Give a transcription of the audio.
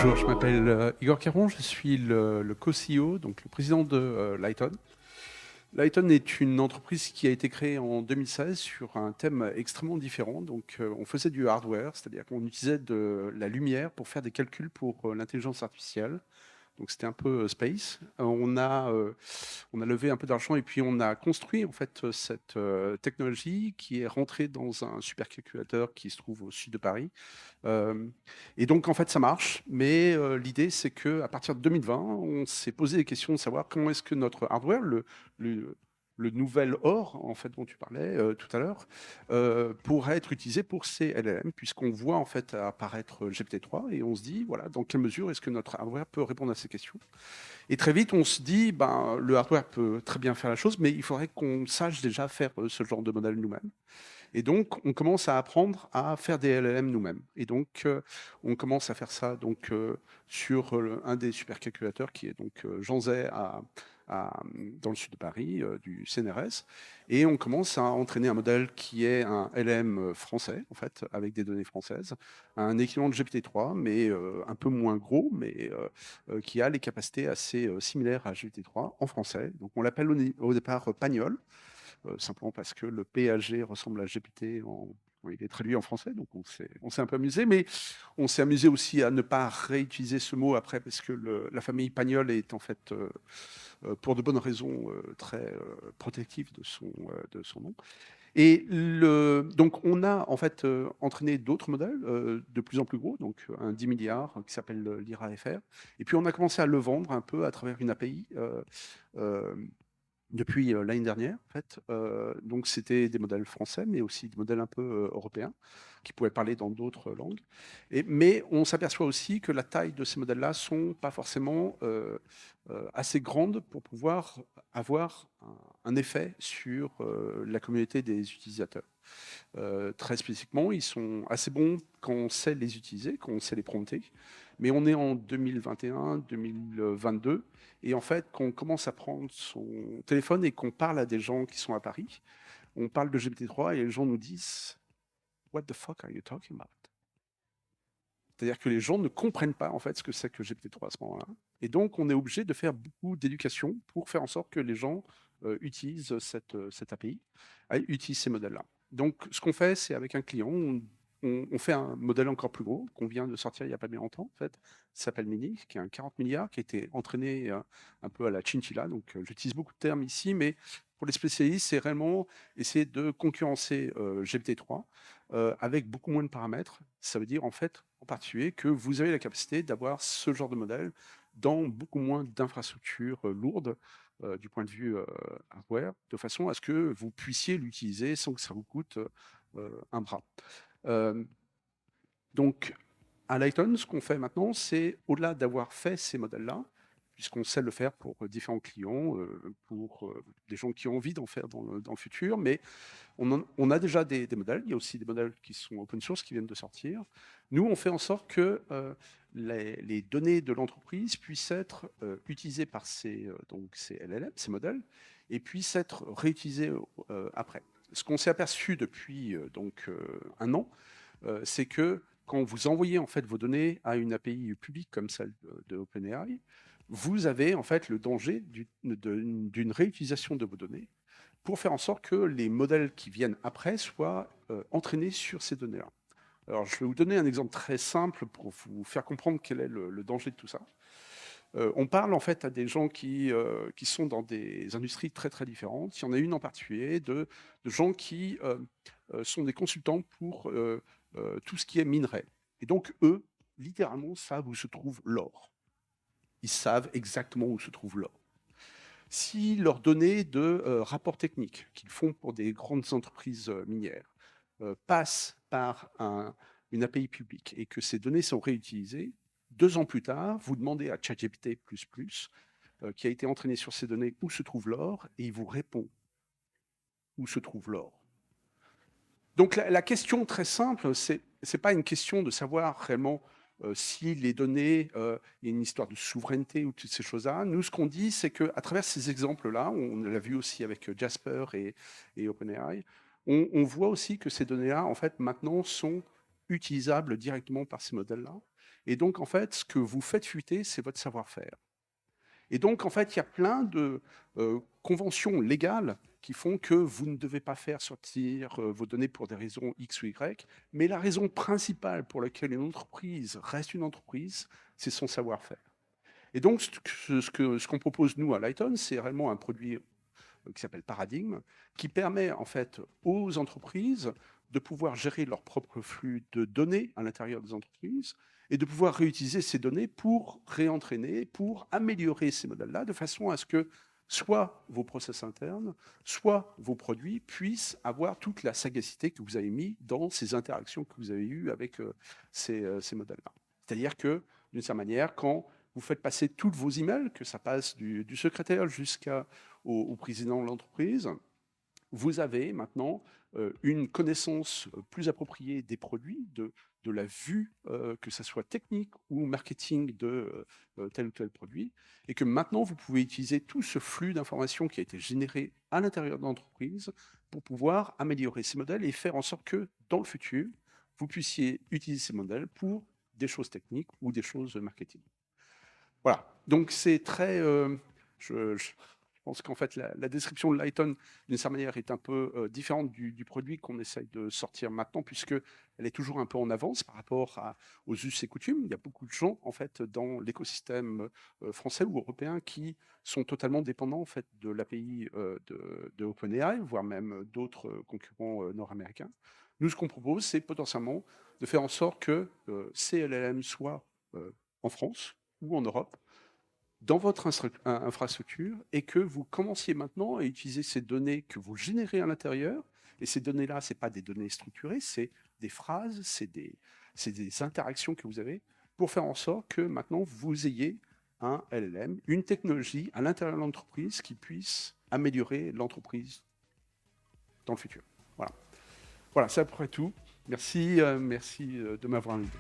Bonjour, je m'appelle Igor Caron, je suis le co-CEO, donc le président de Lighton. Lighton est une entreprise qui a été créée en 2016 sur un thème extrêmement différent. Donc, on faisait du hardware, c'est-à-dire qu'on utilisait de la lumière pour faire des calculs pour l'intelligence artificielle. Donc c'était un peu space. On a levé un peu d'argent et puis on a construit en fait cette technologie qui est rentrée dans un supercalculateur qui se trouve au sud de Paris. Euh, et donc en fait ça marche, mais l'idée c'est que à partir de 2020, on s'est posé des questions de savoir comment est-ce que notre hardware, le, le nouvel or en fait dont tu parlais tout à l'heure, pourrait être utilisé pour ces LLM, puisqu'on voit en fait apparaître GPT-3 et on se dit voilà dans quelle mesure est-ce que notre hardware peut répondre à ces questions. Et très vite on se dit ben le hardware peut très bien faire la chose, mais il faudrait qu'on sache déjà faire ce genre de modèle nous-mêmes. Et donc, on commence à apprendre à faire des LLM nous-mêmes. Et donc, on commence à faire ça donc, sur un des supercalculateurs qui est donc Jean Zay dans le sud de Paris, du CNRS. Et on commence à entraîner un modèle qui est un LLM français, en fait, avec des données françaises, un équivalent de GPT-3, mais un peu moins gros, mais qui a les capacités assez similaires à GPT-3 en français. Donc, on l'appelle au départ Pagnol, simplement parce que le PAG ressemble à GPT il est traduit en français, donc on s'est un peu amusé, mais on s'est amusé aussi à ne pas réutiliser ce mot après, parce que la famille Pagnol est en fait, pour de bonnes raisons, très protective de son nom. Et donc on a en fait entraîné d'autres modèles de plus en plus gros, donc un 10 milliards qui s'appelle l'IRA-FR, et puis on a commencé à le vendre un peu à travers une API. Euh, Depuis l'année dernière, en fait. Donc, c'était des modèles français, mais aussi des modèles un peu européens, qui pouvaient parler dans d'autres langues. Mais on s'aperçoit aussi que la taille de ces modèles-là sont pas forcément assez grandes pour pouvoir avoir un effet sur la communauté des utilisateurs. Très spécifiquement, ils sont assez bons quand on sait les utiliser, quand on sait les prompter. Mais on est en 2021, 2022, et en fait, quand on commence à prendre son téléphone et qu'on parle à des gens qui sont à Paris, on parle de GPT-3 et les gens nous disent What the fuck are you talking about? C'est-à-dire que les gens ne comprennent pas en fait ce que c'est que GPT-3 à ce moment-là. Et donc, on est obligé de faire beaucoup d'éducation pour faire en sorte que les gens utilisent cette API, utilisent ces modèles-là. Donc, ce qu'on fait, c'est avec un client, on fait un modèle encore plus gros qu'on vient de sortir il n'y a pas bien longtemps, en fait. Ça s'appelle Mini, qui est un 40 milliards, qui a été entraîné un peu à la chinchilla. Donc, j'utilise beaucoup de termes ici, mais pour les spécialistes, c'est réellement essayer de concurrencer GPT-3 avec beaucoup moins de paramètres. Ça veut dire en fait, en particulier, que vous avez la capacité d'avoir ce genre de modèle dans beaucoup moins d'infrastructures lourdes du point de vue hardware, de façon à ce que vous puissiez l'utiliser sans que ça vous coûte un bras. Euh, donc, à Lighton, ce qu'on fait maintenant, c'est au-delà d'avoir fait ces modèles-là, puisqu'on sait le faire pour différents clients, pour des gens qui ont envie d'en faire dans le futur, mais on a déjà des modèles. Il y a aussi des modèles qui sont open source qui viennent de sortir. Nous, on fait en sorte que les données de l'entreprise puissent être utilisées par donc ces LLM, ces modèles, et puissent être réutilisées après. Ce qu'on s'est aperçu depuis un an, c'est que quand vous envoyez en fait vos données à une API publique comme celle de OpenAI, vous avez en fait le danger d'une réutilisation de vos données pour faire en sorte que les modèles qui viennent après soient entraînés sur ces données-là. Alors, je vais vous donner un exemple très simple pour vous faire comprendre quel est le danger de tout ça. On parle en fait à des gens qui sont dans des industries très très différentes. Il y en a une en particulier de gens qui sont des consultants pour tout ce qui est minerai. Et donc, eux, littéralement, savent où se trouve l'or. Ils savent exactement où se trouve l'or. Si leurs données de rapports techniques qu'ils font pour des grandes entreprises minières passent par une API publique et que ces données sont réutilisées, 2 ans plus tard, vous demandez à ChatGPT++, qui a été entraîné sur ces données, où se trouve l'or, et il vous répond où se trouve l'or. Donc la question très simple, c'est pas une question de savoir réellement si les données, il y a une histoire de souveraineté ou toutes ces choses-là. Nous, ce qu'on dit, c'est qu'à travers ces exemples-là, on l'a vu aussi avec Jasper et OpenAI, on voit aussi que ces données-là, en fait, maintenant, sont utilisables directement par ces modèles-là. Et donc, en fait, ce que vous faites fuiter, c'est votre savoir-faire. Et donc, en fait, il y a plein de conventions légales qui font que vous ne devez pas faire sortir vos données pour des raisons X ou Y, mais la raison principale pour laquelle une entreprise reste une entreprise, c'est son savoir-faire. Et donc, ce qu'on propose, nous, à Lighton, c'est réellement un produit qui s'appelle Paradigm, qui permet, en fait, aux entreprises de pouvoir gérer leur propre flux de données à l'intérieur des entreprises et de pouvoir réutiliser ces données pour réentraîner, pour améliorer ces modèles-là, de façon à ce que soit vos process internes, soit vos produits puissent avoir toute la sagacité que vous avez mis dans ces interactions que vous avez eues avec ces modèles-là. C'est-à-dire que, d'une certaine manière, quand vous faites passer tous vos emails, que ça passe du secrétaire jusqu'au président de l'entreprise, vous avez maintenant une connaissance plus appropriée des produits, de la vue, que ça soit technique ou marketing de tel ou tel produit, et que maintenant vous pouvez utiliser tout ce flux d'informations qui a été généré à l'intérieur de l'entreprise pour pouvoir améliorer ces modèles et faire en sorte que dans le futur, vous puissiez utiliser ces modèles pour des choses techniques ou des choses marketing. Voilà, donc c'est très... je pense qu'en fait, la description de Lighton, d'une certaine manière, est un peu différente du produit qu'on essaye de sortir maintenant, puisqu'elle est toujours un peu en avance par rapport aux us et coutumes. Il y a beaucoup de gens, en fait, dans l'écosystème français ou européen qui sont totalement dépendants, en fait, de l'API de OpenAI, voire même d'autres concurrents nord-américains. Nous, ce qu'on propose, c'est potentiellement de faire en sorte que ces LLM soient en France ou en Europe, dans votre infrastructure, et que vous commenciez maintenant à utiliser ces données que vous générez à l'intérieur. Et ces données-là, ce n'est pas des données structurées, c'est des phrases, c'est des interactions que vous avez pour faire en sorte que maintenant vous ayez un LLM, une technologie à l'intérieur de l'entreprise qui puisse améliorer l'entreprise dans le futur. Voilà, voilà, c'est à peu près tout. Merci, merci de m'avoir invité.